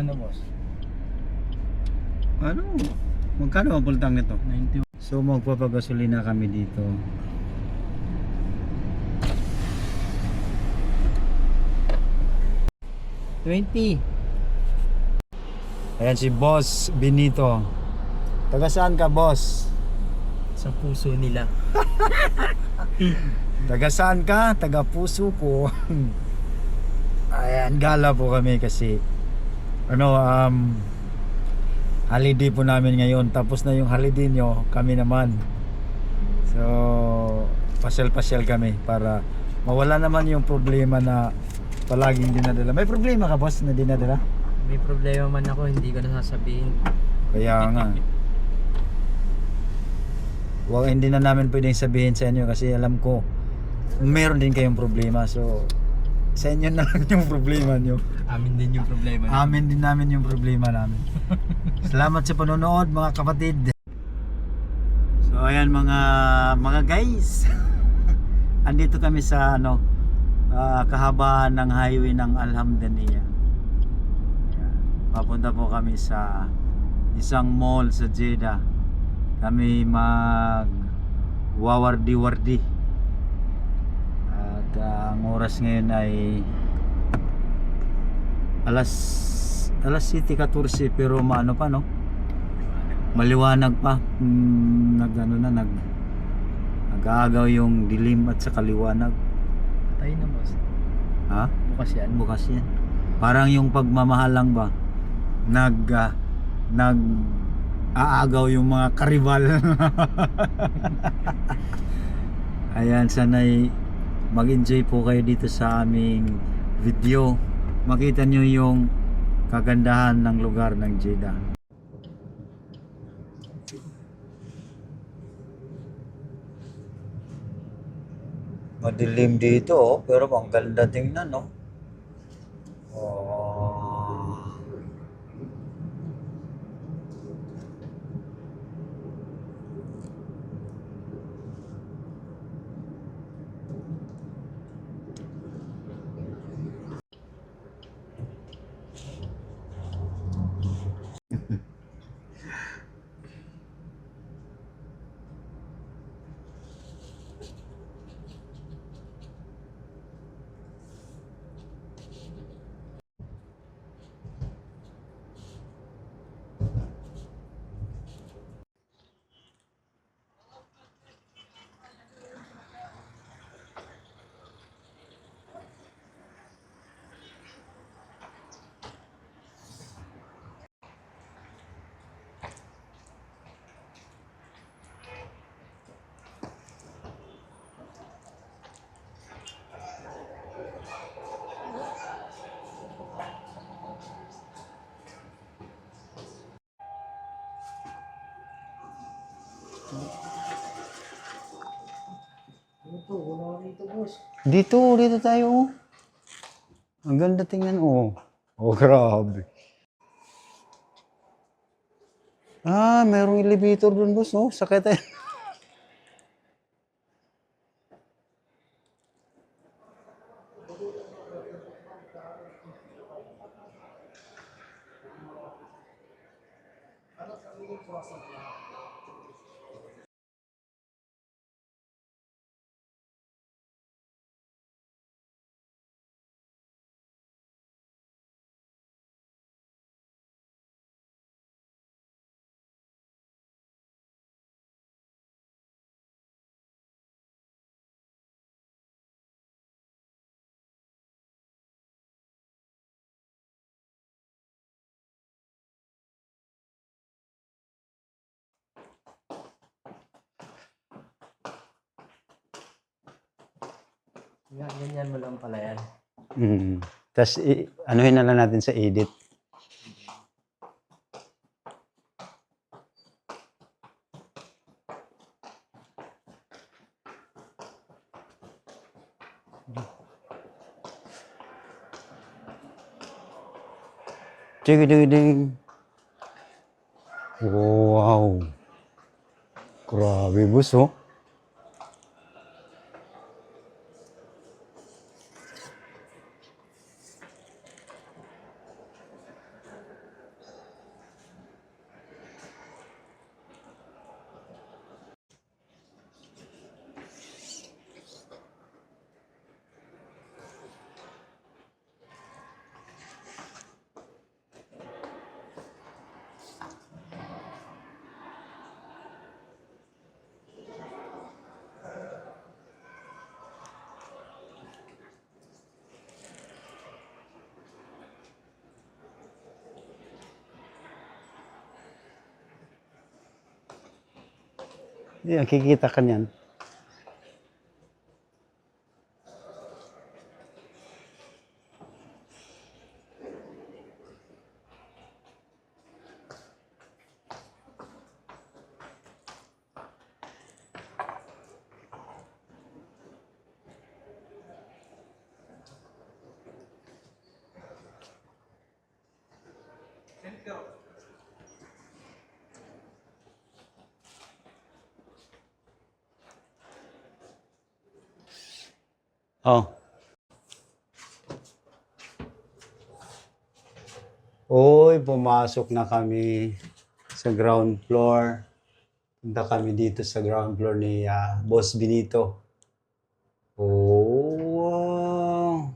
Magkano, boss? Ano? Magkano ang pultang nito? 90. So magpapagasolina kami dito. $20. Ayan si Boss Benito. Taga saan ka, boss? Sa puso nila. Taga saan ka? Taga puso ko. Ayan, gala po kami kasi holiday po namin ngayon. Tapos na yung holiday nyo, kami naman. So, pasyal-pasyal kami para mawala naman yung problema na palaging dinadala. May problema ka, boss, na dinadala? May problema man ako, hindi ko nasasabihin. Kaya nga. Hindi na namin pwedeng sabihin sa inyo kasi alam ko meron din kayong problema. So, sa inyo na lang yung problema nyo. Amin din yung problema. Amin din namin yung problema namin. Salamat sa panonood, mga kapatid. So ayan mga guys. Andito kami sa kahabaan ng highway ng Alhamdaniya. Ayan. Papunta po kami sa isang mall sa Jeddah. Kami wawardi-wardi. At ang oras ngayon ay alas 7:14 pero maano pa, no? Maliwanag pa. Nag-aagaw yung dilim at sa kaliwanag. Patay na, boss. Ha? Bukas yan. Bukas yan. Parang yung pagmamahal lang ba? Aagaw yung mga karibal. Ayan, sana'y mag-enjoy po kayo dito sa aming video. Makita nyo yung kagandahan ng lugar ng Jeddah. Madilim dito, pero ang ganda tingnan, no? Oh. Wala dito, boss. Dito tayo. Ang ganda tingnan, oh. Oh, grabe. Mayroong elevator dun, boss, oh. Sakay tayo. Ganyan mo lang pala yan. Tapos, anuhin na lang natin sa edit. Ding. Wow. Grabe, boss, oh. Yan, kikita ka niyan. Oh. Oy, pumasok na kami sa ground floor. Punta kami dito sa ground floor ni Boss Benito. Oh, wow.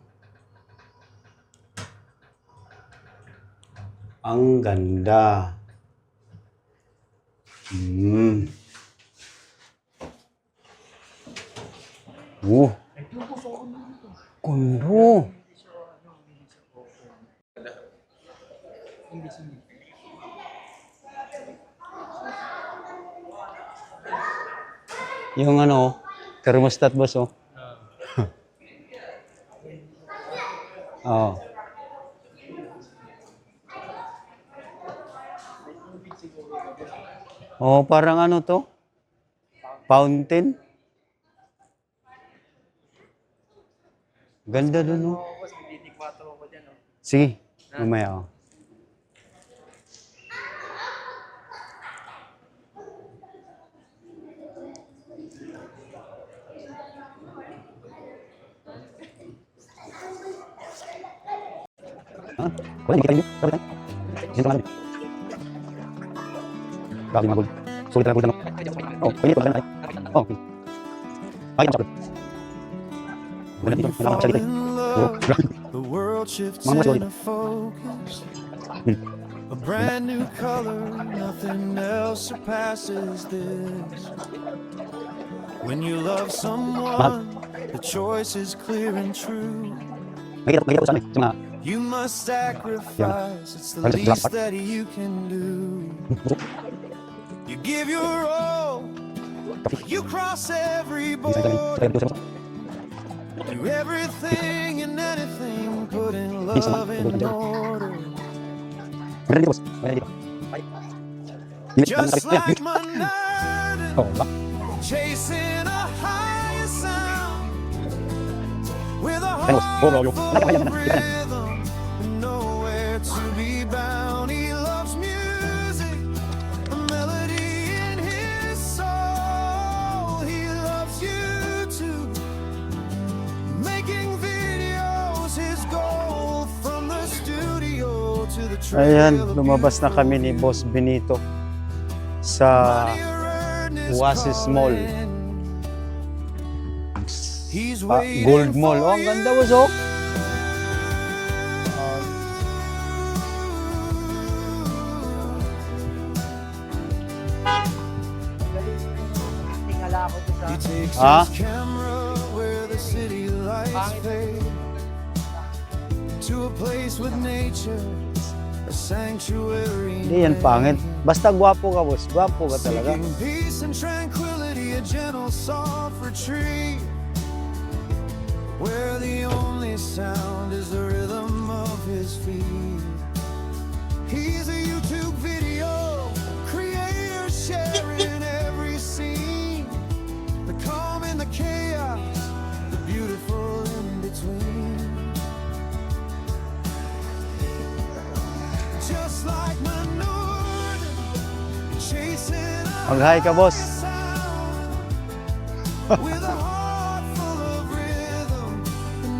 Ang ganda. Kundo. Yung ano, thermostat boss oh. Oh. Oh, parang ano to? Fountain? Ganda dun oh. Sige, mamaya oh. Wala, hindi kita yun. Sabi tayo. Sino ka namin? Bakit magod? Sulit na lang oh, pwede ito. Oh, okay. Bakit ang wala dito. Wala kang salita. The world shifts into focus. A brand new color, nothing else surpasses this. When you love someone, the choice is clear and true. Makikita ko sa amin. Sa mga You must sacrifice, it's the least that you can do. You give your all, you cross every border. Do everything and anything, putting love in order. Just like my night, chasing a higher sound with a heart full of rhythm, nowhere to be bound. He loves music, a melody in his soul. He loves you too. Making videos his goal, from the studio to the trail. Ayan, lumabas na kami ni Boss Benito sa Oasis Mall. Gold Mall. Oh, ang ganda boss oh. Ha? Hindi yan pangit. Basta gwapo ka boss. Gwapo ka talaga. Where the only sound is the rhythm of his feet. He's a YouTube video creator, sharing every scene, the calm and the chaos, the beautiful in between. Just like Manur, chasing a Mag-hi ka boss. with a heart full of rhythm,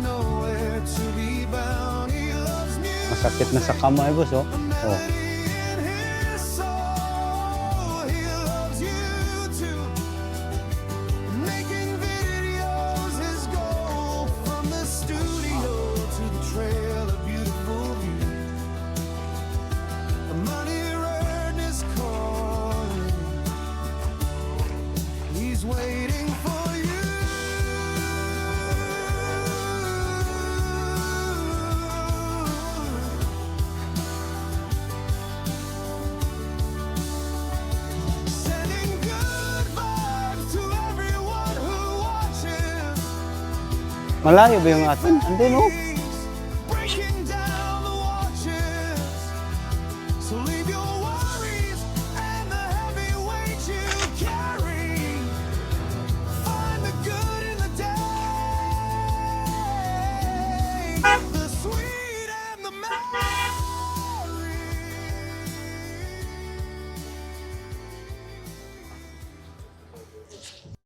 nowhere to be bound. He loves music, Masakit na sa kamay boss oh. Oh. in his soul. He loves you too. Making videos his goal, from the studio to the trail, a beautiful view. Money earned is calling. He's waiting for you. Malayo ba yung atin? Andun, oh.